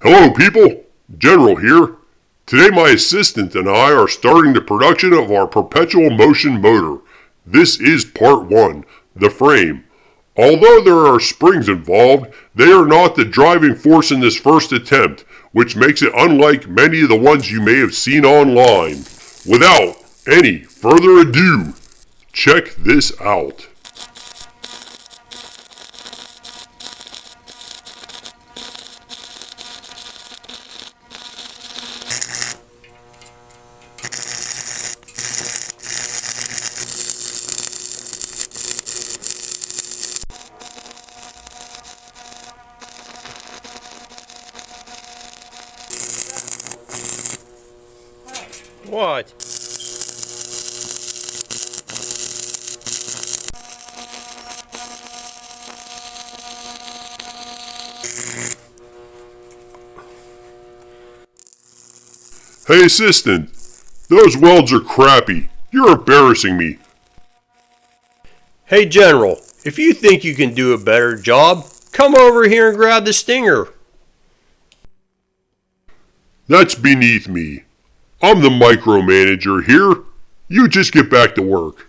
Hello people, General here. Today my assistant and I are starting the production of our Perpetual Motion Motor. This is part 1, the frame. Although there are springs involved, they are not the driving force in this first attempt, which makes it unlike many of the ones you may have seen online. Without any further ado, check this out. What? Hey assistant, those welds are crappy. You're embarrassing me. Hey General, if you think you can do a better job, come over here and grab the stinger. That's beneath me. I'm the micromanager here. You just get back to work.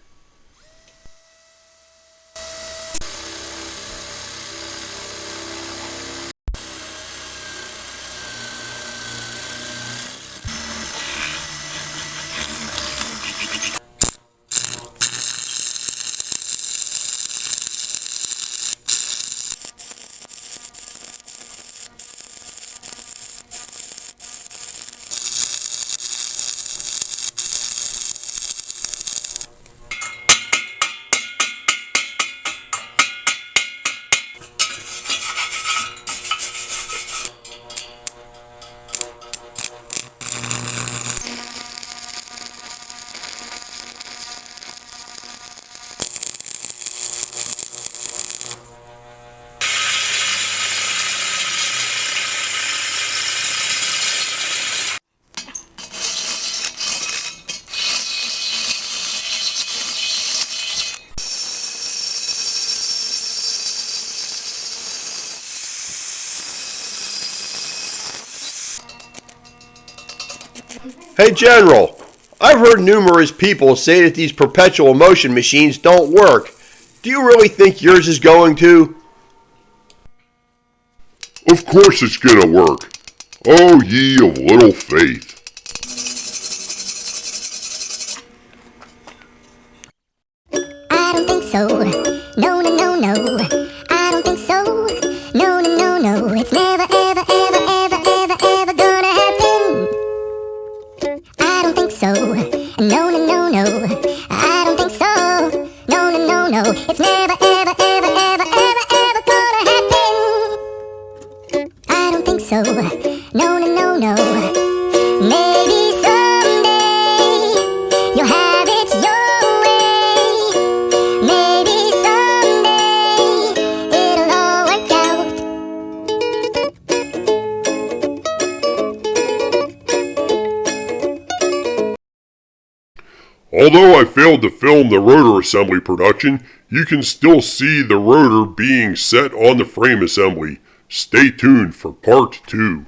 Hey General, I've heard numerous people say that these perpetual motion machines don't work. Do you really think yours is going to? Of course it's gonna work. Oh ye of little faith. I don't think so. No, no, no, no. I don't think so. No, no, no, no. It's never, ever, ever, ever, ever, ever gonna happen. I don't think so. No, no, no, no. I don't think so. No, no, no, no. It's never, ever, ever, ever, ever, ever gonna happen. I don't think so. No, no, no, no. Maybe someday you'll have it your way. Maybe someday it'll all work out. Although I failed to film the rotor assembly production, you can still see the rotor being set on the frame assembly. Stay tuned for part 2.